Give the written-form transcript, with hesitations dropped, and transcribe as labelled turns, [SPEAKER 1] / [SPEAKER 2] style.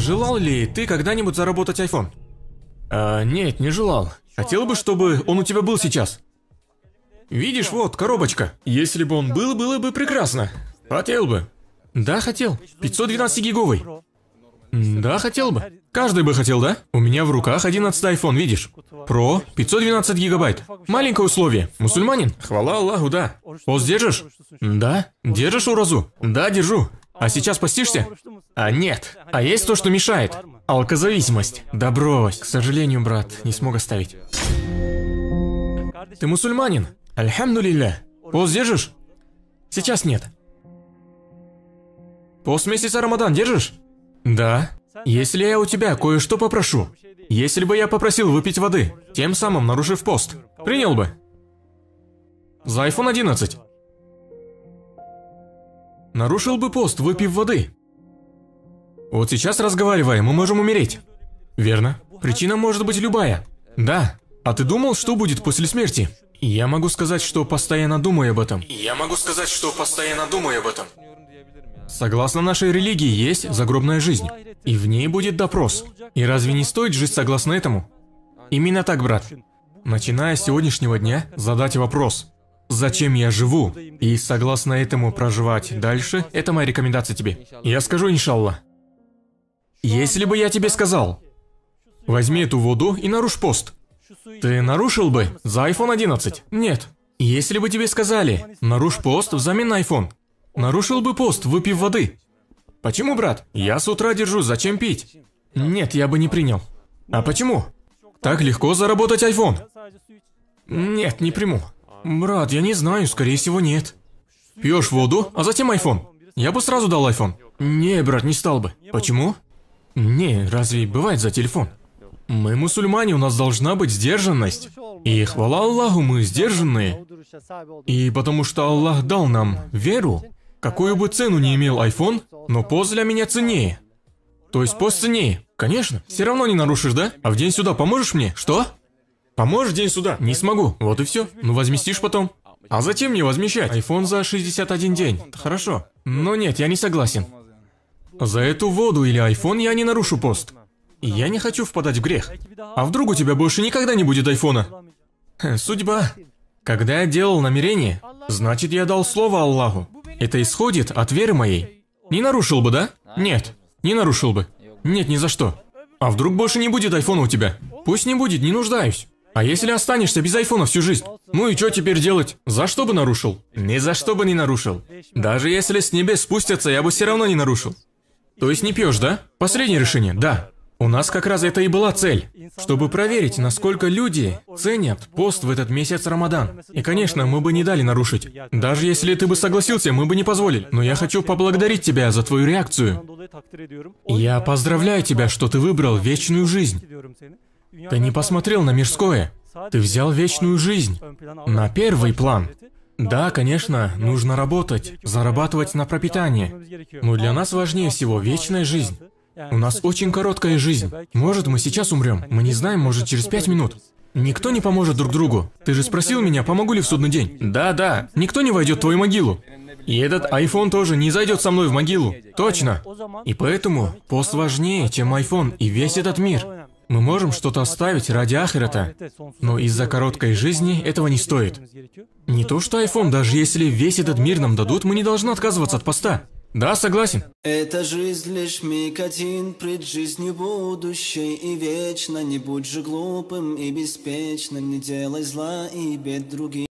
[SPEAKER 1] желал ли ты когда-нибудь заработать iPhone? Нет, не желал. Хотел бы, чтобы он у тебя был сейчас. Видишь, вот, коробочка. Если бы он был, было бы прекрасно. Хотел бы. Да, хотел. 512-гиговый. Да, хотел бы. Каждый бы хотел, да? У меня в руках 11-й iPhone, видишь? Про, 512 гигабайт. Маленькое условие. Мусульманин? Хвала Аллаху, да. Пост держишь? Да. Держишь уразу? Да, держу. А сейчас постишься? А нет. А есть то, что мешает. Алкозависимость. Да брось. К сожалению, брат, не смог оставить. Ты мусульманин? Альхамдулилля. Пост держишь? Сейчас нет. Пост месяца Рамадан держишь? Да. Если я у тебя кое-что попрошу, если бы я попросил выпить воды, тем самым нарушив пост, принял бы? За iPhone 11. Нарушил бы пост, выпив воды. Вот сейчас разговаривая, мы можем умереть. Верно. Причина может быть любая. Да. А ты думал, что будет после смерти? Я могу сказать, что постоянно думаю об этом. Согласно нашей религии, есть загробная жизнь, и в ней будет допрос. И разве не стоит жить согласно этому? Именно так, брат. Начиная с сегодняшнего дня, задать вопрос, зачем я живу, и согласно этому проживать дальше, это моя рекомендация тебе. Я скажу, иншаллах. Если бы я тебе сказал, возьми эту воду и нарушь пост, ты нарушил бы за iPhone 11? Нет. Если бы тебе сказали, нарушь пост взамен на iPhone, нарушил бы пост, выпив воды. Почему, брат? Я с утра держу, зачем пить? Нет, я бы не принял. А почему? Так легко заработать iPhone. Нет, не приму. Брат, я не знаю, скорее всего нет. Пьешь воду, а затем iPhone. Я бы сразу дал iPhone. Не, брат, не стал бы. Почему? Не, разве бывает за телефон? Мы мусульмане, у нас должна быть сдержанность. И хвала Аллаху, мы сдержанные. И потому что Аллах дал нам веру, какую бы цену не имел iPhone, но пост для меня ценнее. То есть пост ценнее. Конечно. Все равно не нарушишь, да? А в день суда поможешь мне? Что? Поможешь день суда? Не смогу. Вот и все. Ну возместишь потом. А зачем мне возмещать? iPhone за 61 день. Хорошо. Но нет, я не согласен. За эту воду или iPhone я не нарушу пост. И я не хочу впадать в грех. А вдруг у тебя больше никогда не будет айфона? Судьба. Когда я делал намерение, значит я дал слово Аллаху. Это исходит от веры моей. Не нарушил бы, да? Нет, не нарушил бы. Нет, ни за что. А вдруг больше не будет айфона у тебя? Пусть не будет, не нуждаюсь. А если останешься без айфона всю жизнь? Ну и что теперь делать? За что бы нарушил? Ни за что бы не нарушил. Даже если с небес спустятся, я бы все равно не нарушил. То есть не пьешь, да? Последнее решение, да. У нас как раз это и была цель, чтобы проверить, насколько люди ценят пост в этот месяц Рамадан. И, конечно, мы бы не дали нарушить. Даже если ты бы согласился, мы бы не позволили. Но я хочу поблагодарить тебя за твою реакцию. Я поздравляю тебя, что ты выбрал вечную жизнь. Ты не посмотрел на мирское. Ты взял вечную жизнь на первый план. Да, конечно, нужно работать, зарабатывать на пропитание. Но для нас важнее всего вечная жизнь. У нас очень короткая жизнь. Может, мы сейчас умрем. Мы не знаем, может, через 5 минут. Никто не поможет друг другу. Ты же спросил меня, помогу ли в судный день? Да. Никто не войдет в твою могилу. И этот iPhone тоже не зайдет со мной в могилу. Точно. И поэтому пост важнее, чем iPhone и весь этот мир. Мы можем что-то оставить ради ахирата, но из-за короткой жизни этого не стоит. Не то что iPhone, даже если весь этот мир нам дадут, мы не должны отказываться от поста. Да, согласен.
[SPEAKER 2] Эта жизнь лишь миг один пред жизнью будущей и вечно. Не будь же глупым и беспечным, не делай зла и бед другим.